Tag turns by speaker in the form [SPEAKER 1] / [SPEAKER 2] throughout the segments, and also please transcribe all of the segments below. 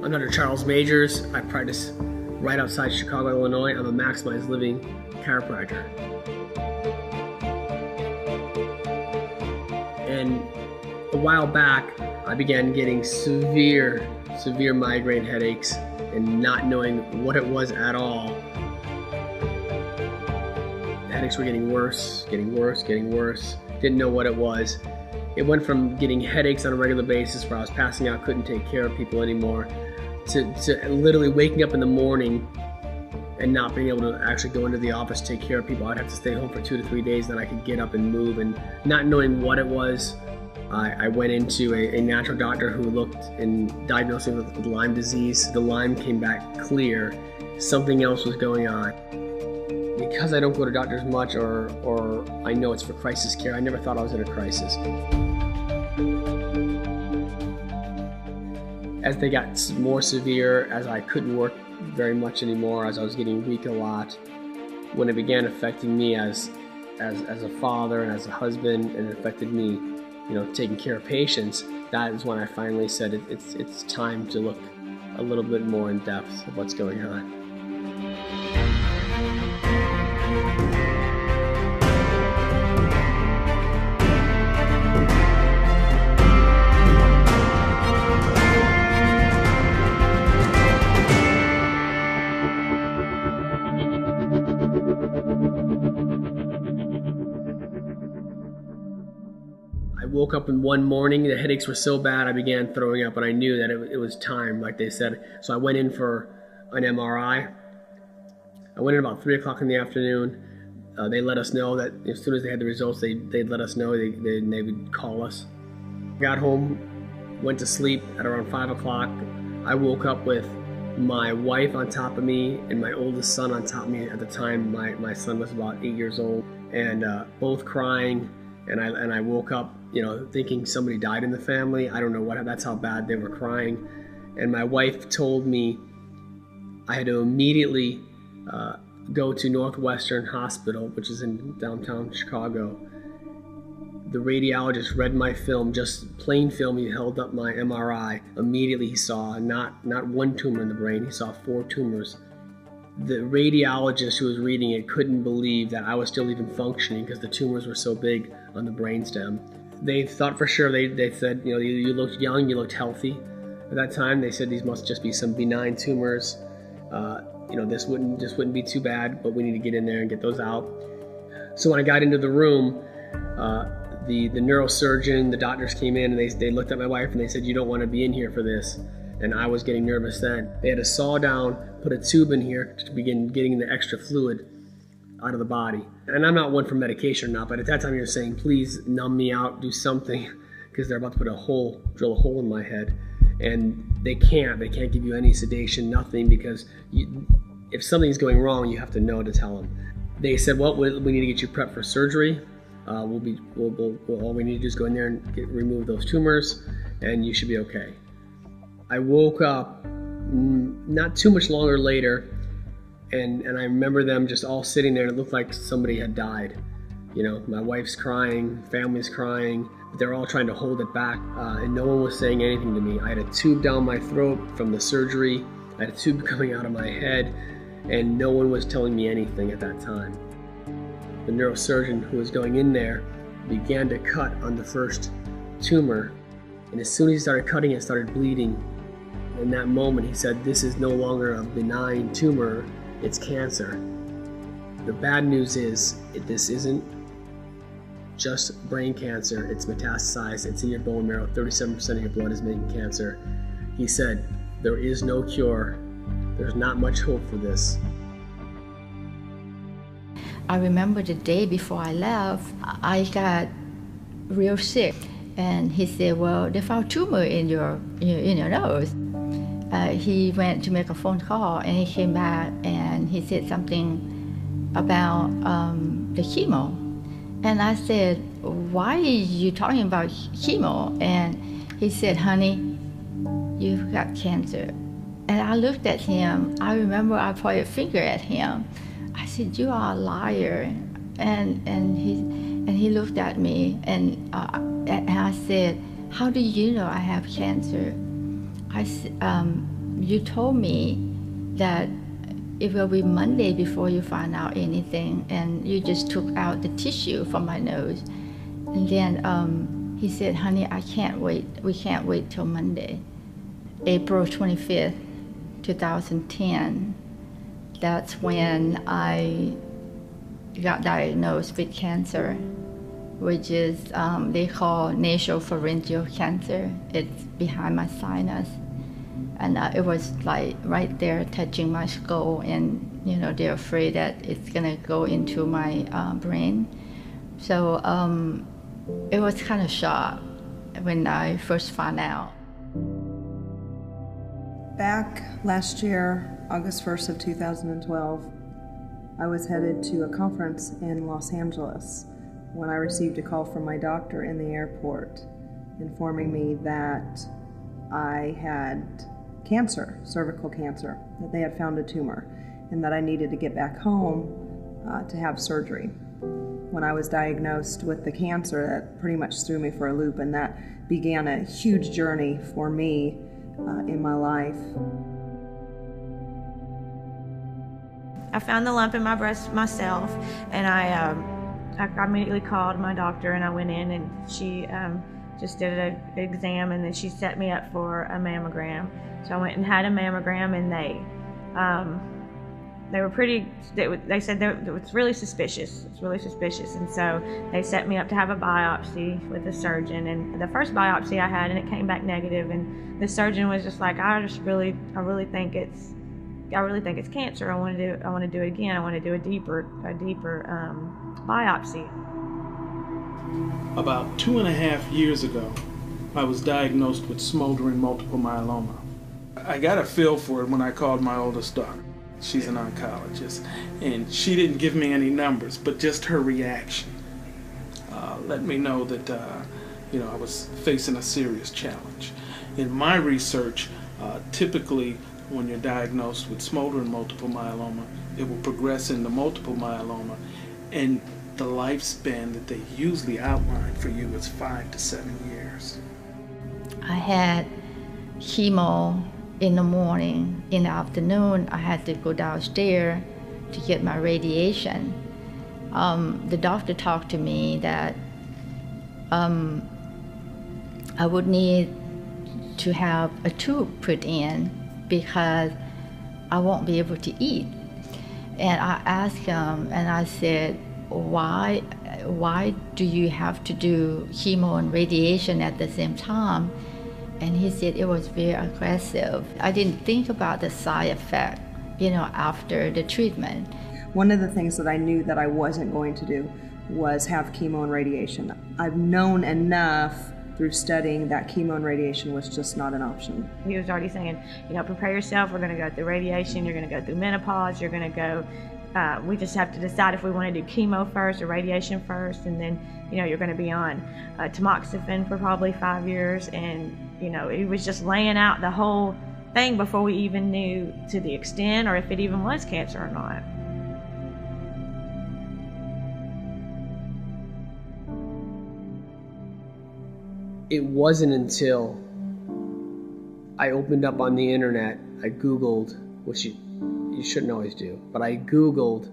[SPEAKER 1] I'm Dr. Charles Majors. I practice right outside Chicago, Illinois. I'm a maximized living chiropractor. And a while back, I began getting severe migraine headaches and not knowing what it was at all. The headaches were getting worse. Didn't know what it was. It went from getting headaches on a regular basis where I was passing out, couldn't take care of people anymore, to literally waking up in the morning and not being able to actually go into the office, take care of people. I'd have to stay home for 2 to 3 days, then I could get up and move. And not knowing what it was, I went into a natural doctor who looked and diagnosed me with Lyme disease. The Lyme came back clear. Something else was going on. Because I don't go to doctors much, or I know it's for crisis care, I never thought I was in a crisis. As they got more severe, as I couldn't work very much anymore, as I was getting weak a lot, when it began affecting me as a father and as a husband, and it affected me, taking care of patients, that is when I finally said it's time to look a little bit more in depth of what's going on. I woke up in one morning, the headaches were so bad I began throwing up, and I knew that it was time, like they said. So I went in for an MRI. I went in about 3 o'clock in the afternoon. They let us know that as soon as they had the results, they'd let us know, they would call us. Got home, went to sleep at around 5 o'clock. I woke up with my wife on top of me and my oldest son on top of me. At the time, my son was about 8 years old, and both crying. And I woke up, thinking somebody died in the family. I don't know what, that's how bad they were crying. And my wife told me I had to immediately go to Northwestern Hospital, which is in downtown Chicago. The radiologist read my film, just plain film. He held up my MRI. Immediately he saw not one tumor in the brain, he saw 4 tumors. The radiologist who was reading it couldn't believe that I was still even functioning because the tumors were so big on the brainstem. They thought for sure, they said, you looked young, you looked healthy. At that time, they said these must just be some benign tumors. This wouldn't be too bad, but we need to get in there and get those out. So when I got into the room, the neurosurgeon, the doctors came in, and they looked at my wife and they said, "You don't want to be in here for this." And I was getting nervous then. They had to saw down, put a tube in here to begin getting the extra fluid out of the body. And I'm not one for medication or not, but at that time you're saying, please numb me out, do something, because they're about to drill a hole in my head. And they can't give you any sedation, nothing, because if something's going wrong, you have to know to tell them. They said, well, we need to get you prepped for surgery. All we need to do is go in there and remove those tumors, and you should be okay. I woke up not too much longer later, and I remember them just all sitting there, and it looked like somebody had died. My wife's crying, family's crying, but they're all trying to hold it back, and no one was saying anything to me. I had a tube down my throat from the surgery, I had a tube coming out of my head, and no one was telling me anything at that time. The neurosurgeon who was going in there began to cut on the first tumor, and as soon as he started cutting, it started bleeding. In that moment, he said, "This is no longer a benign tumor, it's cancer." The bad news is, this isn't just brain cancer, it's metastasized, it's in your bone marrow, 37% of your blood is making cancer. He said, there is no cure, there's not much hope for this.
[SPEAKER 2] I remember the day before I left, I got real sick. And he said, well, they found a tumor in your nose. He went to make a phone call, and he came back and he said something about the chemo. And I said, why are you talking about chemo? And he said, honey, you've got cancer. And I looked at him. I remember I pointed a finger at him. I said, you are a liar. And he looked at me, and I said, how do you know I have cancer? I said, you told me that it will be Monday before you find out anything, and you just took out the tissue from my nose. And then he said, honey, I can't wait. We can't wait till Monday. April 25th, 2010, that's when I got diagnosed with cancer, which is they call nasopharyngeal cancer. It's behind my sinus. And it was like right there touching my skull, and you know, they're afraid that it's gonna go into my brain. So it was kind of shock when I first found out.
[SPEAKER 3] Back last year, August 1st of 2012, I was headed to a conference in Los Angeles when I received a call from my doctor in the airport informing me that I had cancer, cervical cancer, that they had found a tumor, and that I needed to get back home to have surgery. When I was diagnosed with the cancer, that pretty much threw me for a loop, and that began a huge journey for me in my life.
[SPEAKER 4] I found the lump in my breast myself, and I immediately called my doctor, and I went in, and she just did an exam, and then she set me up for a mammogram. So I went and had a mammogram, and they were pretty, they said it was really suspicious. It's really suspicious. And so they set me up to have a biopsy with the surgeon. And the first biopsy I had, and it came back negative, and the surgeon was just like, I really think it's cancer. I want to do it again. I want to do a deeper biopsy.
[SPEAKER 5] About 2.5 years ago, I was diagnosed with smoldering multiple myeloma. I got a feel for it when I called my oldest daughter. She's an oncologist, and she didn't give me any numbers, but just her reaction let me know that I was facing a serious challenge. In my research, typically when you're diagnosed with smoldering multiple myeloma, it will progress into multiple myeloma, and the lifespan that they usually outline for you is 5 to 7 years.
[SPEAKER 2] I had chemo in the morning. In the afternoon, I had to go downstairs to get my radiation. The doctor talked to me that I would need to have a tube put in because I won't be able to eat. And I asked him, and I said, why do you have to do chemo and radiation at the same time? And he said it was very aggressive. I didn't think about the side effect, after the treatment.
[SPEAKER 3] One of the things that I knew that I wasn't going to do was have chemo and radiation. I've known enough through studying that chemo and radiation was just not an option.
[SPEAKER 4] He was already saying, prepare yourself, we're gonna go through radiation, you're gonna go through menopause, you're gonna go, we just have to decide if we wanna do chemo first or radiation first, and then, you're gonna be on tamoxifen for probably 5 years, and, he was just laying out the whole thing before we even knew to the extent or if it even was cancer or not.
[SPEAKER 1] It wasn't until I opened up on the internet, I Googled, which you shouldn't always do, but I Googled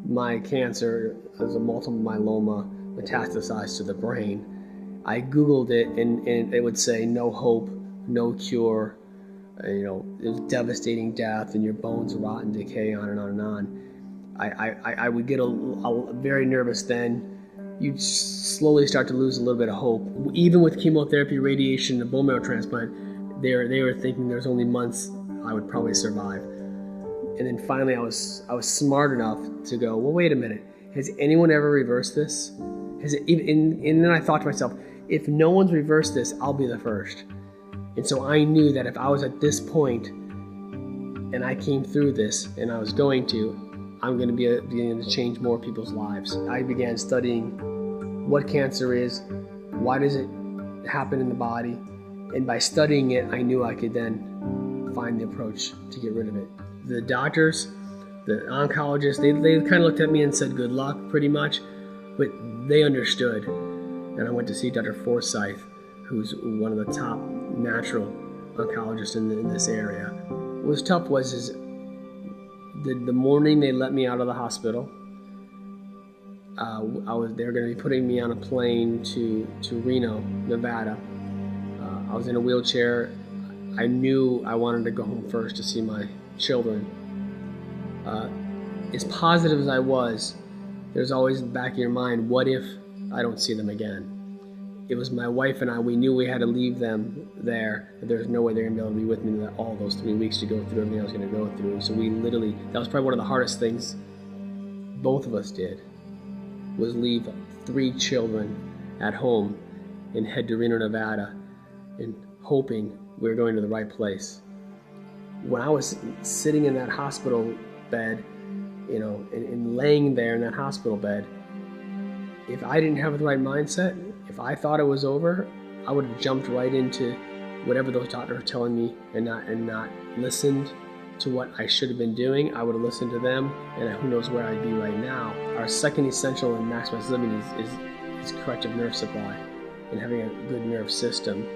[SPEAKER 1] my cancer as a multiple myeloma metastasized to the brain. I Googled it, and it would say no hope, no cure, it was devastating death, and your bones rot and decay, on and on and on. I would get a very nervous then. You'd slowly start to lose a little bit of hope. Even with chemotherapy, radiation, and bone marrow transplant, they were thinking there's only months I would probably survive. And then finally I was smart enough to go, well, wait a minute, has anyone ever reversed this? And then I thought to myself, if no one's reversed this, I'll be the first. And so I knew that if I was at this point and I came through this, and I was going to, I'm going to be able to change more people's lives. I began studying what cancer is, why does it happen in the body, and by studying it, I knew I could then find the approach to get rid of it. The doctors, the oncologists, they kind of looked at me and said good luck, pretty much, but they understood. And I went to see Dr. Forsyth, who's one of the top natural oncologist in this area. What was tough was the morning they let me out of the hospital, they were going to be putting me on a plane to Reno, Nevada. I was in a wheelchair. I knew I wanted to go home first to see my children. As positive as I was, there's always in the back of your mind, what if I don't see them again? It was my wife and I, we knew we had to leave them there. There's no way they're going to be able to be with me all those 3 weeks to go through everything I was going to go through. So we literally, that was probably one of the hardest things both of us did, was leave 3 children at home and head to Reno, Nevada, and hoping we were going to the right place. When I was sitting in that hospital bed, you know, and laying there in that hospital bed, if I didn't have the right mindset, if I thought it was over, I would have jumped right into whatever those doctors were telling me and not listened to what I should have been doing. I would have listened to them, and who knows where I'd be right now. Our second essential in maximized living is corrective nerve supply and having a good nerve system.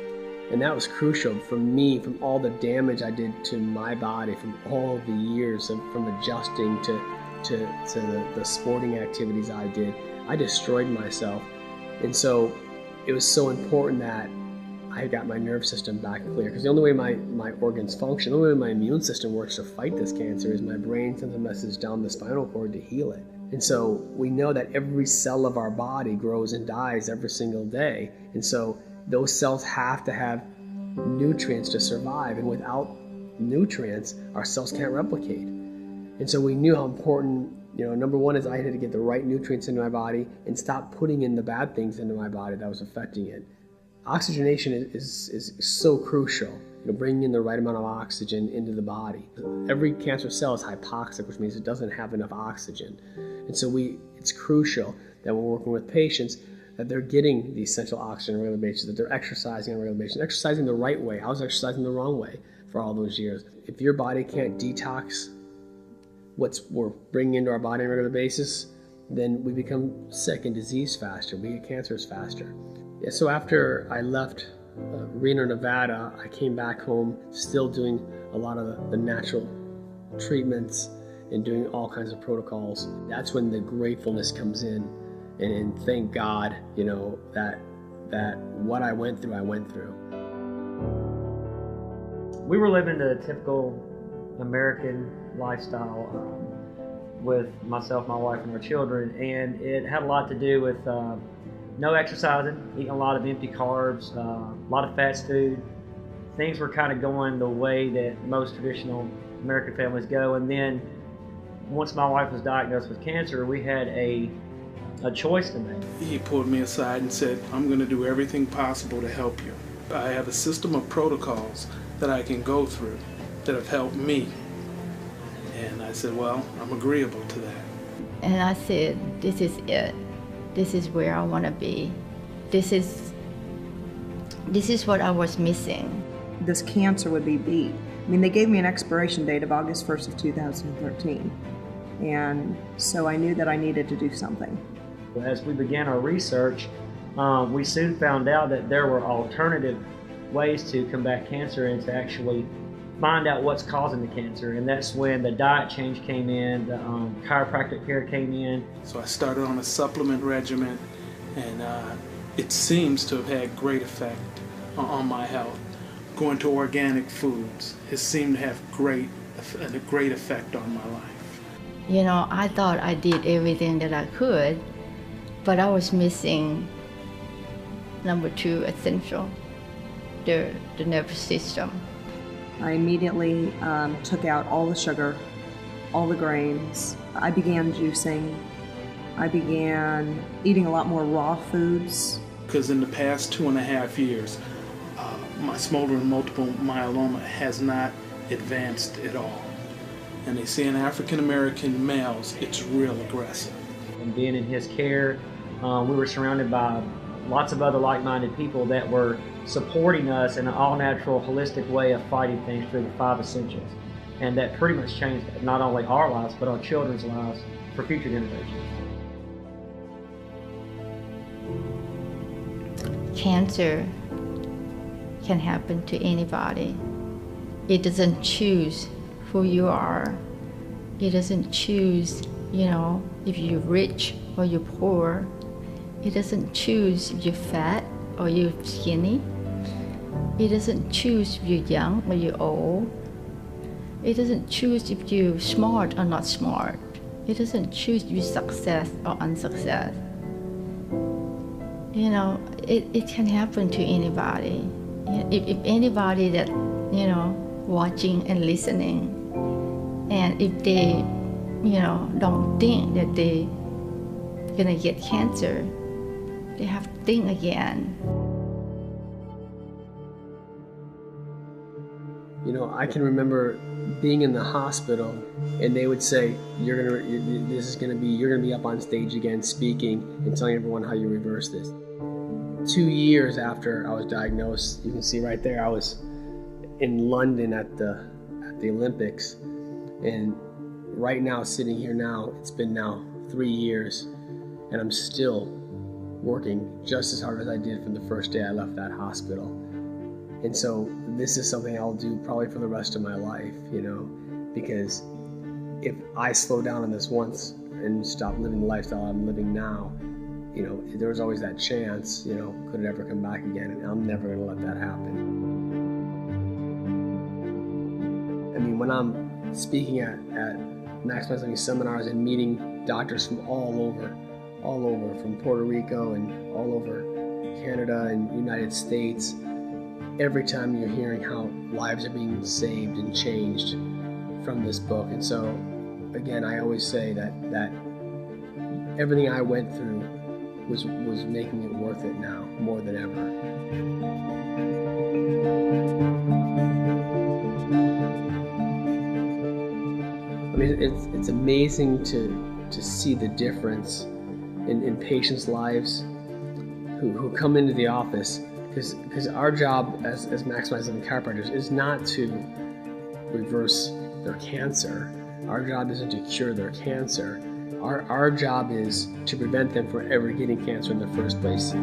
[SPEAKER 1] And that was crucial for me, from all the damage I did to my body, from all the years from adjusting to the sporting activities I did. I destroyed myself. And so it was so important that I got my nerve system back clear, because the only way my organs function, the only way my immune system works to fight this cancer is my brain sends a message down the spinal cord to heal it. And so we know that every cell of our body grows and dies every single day. And so those cells have to have nutrients to survive, and without nutrients, our cells can't replicate. And so we knew how important, you know, number one is I had to get the right nutrients into my body and stop putting in the bad things into my body that was affecting it. Oxygenation is so crucial, you know, bringing in the right amount of oxygen into the body. Every cancer cell is hypoxic, which means it doesn't have enough oxygen. And so it's crucial that when we're working with patients, that they're getting the essential oxygen on a regular basis, that they're exercising on a regular basis, exercising the right way. I was exercising the wrong way for all those years. If your body can't detox what we're bringing into our body on a regular basis, then we become sick and diseased faster. We get cancers faster. Yeah, so after I left Reno, Nevada, I came back home, still doing a lot of the natural treatments and doing all kinds of protocols. That's when the gratefulness comes in, and thank God, you know, that what I went through, I went through.
[SPEAKER 6] We were living the typical American lifestyle with myself, my wife, and our children, and it had a lot to do with no exercising, eating a lot of empty carbs, a lot of fast food. Things were kind of going the way that most traditional American families go. And then once my wife was diagnosed with cancer, we had a choice to make.
[SPEAKER 5] He pulled me aside and said, I'm going to do everything possible to help you. I have a system of protocols that I can go through that have helped me. And I said, well, I'm agreeable to that.
[SPEAKER 2] And I said, this is it. This is where I want to be. This is what I was missing.
[SPEAKER 3] This cancer would be beat. I mean, they gave me an expiration date of August 1st of 2013. And so I knew that I needed to do something.
[SPEAKER 6] As we began our research, we soon found out that there were alternative ways to combat cancer and to actually find out what's causing the cancer. And that's when the diet change came in, the chiropractic care came in.
[SPEAKER 5] So I started on a supplement regimen, and it seems to have had great effect on my health. Going to organic foods has seemed to have a great effect on my life.
[SPEAKER 2] You know, I thought I did everything that I could, but I was missing number 2 essential, the nervous system.
[SPEAKER 3] I immediately took out all the sugar, all the grains. I began juicing. I began eating a lot more raw foods.
[SPEAKER 5] Because in the past 2.5 years, my smoldering multiple myeloma has not advanced at all. And they say in African American males, it's real aggressive.
[SPEAKER 6] And being in his care, we were surrounded by lots of other like-minded people that were supporting us in an all-natural, holistic way of fighting things through the 5 essentials. And that pretty much changed not only our lives, but our children's lives for future generations.
[SPEAKER 2] Cancer can happen to anybody. It doesn't choose who you are. It doesn't choose, if you're rich or you're poor. It doesn't choose if you're fat or you're skinny. It doesn't choose if you're young or you're old. It doesn't choose if you're smart or not smart. It doesn't choose if you're success or unsuccess. It can happen to anybody. If anybody that, watching and listening, and if they, don't think that they're gonna get cancer, they have to think again.
[SPEAKER 1] I can remember being in the hospital, and they would say, you're gonna be up on stage again speaking and telling everyone how you reverse this. 2 years after I was diagnosed, you can see right there, I was in London at the Olympics, and right now, sitting here now, it's been now 3 years, and I'm still working just as hard as I did from the first day I left that hospital. And so this is something I'll do probably for the rest of my life, because if I slow down on this once and stop living the lifestyle I'm living now, there was always that chance, could it ever come back again? And I'm never going to let that happen. I mean, when I'm speaking at Maximize Living seminars and meeting doctors from all over, from Puerto Rico and all over Canada and United States, every time you're hearing how lives are being saved and changed from this book. And so, again, I always say that everything I went through was making it worth it now more than ever. I mean, it's amazing to see the difference in patients' lives who come into the office, because our job as Maximize Living chiropractors is not to reverse their cancer. Our job isn't to cure their cancer. Our job is to prevent them from ever getting cancer in the first place.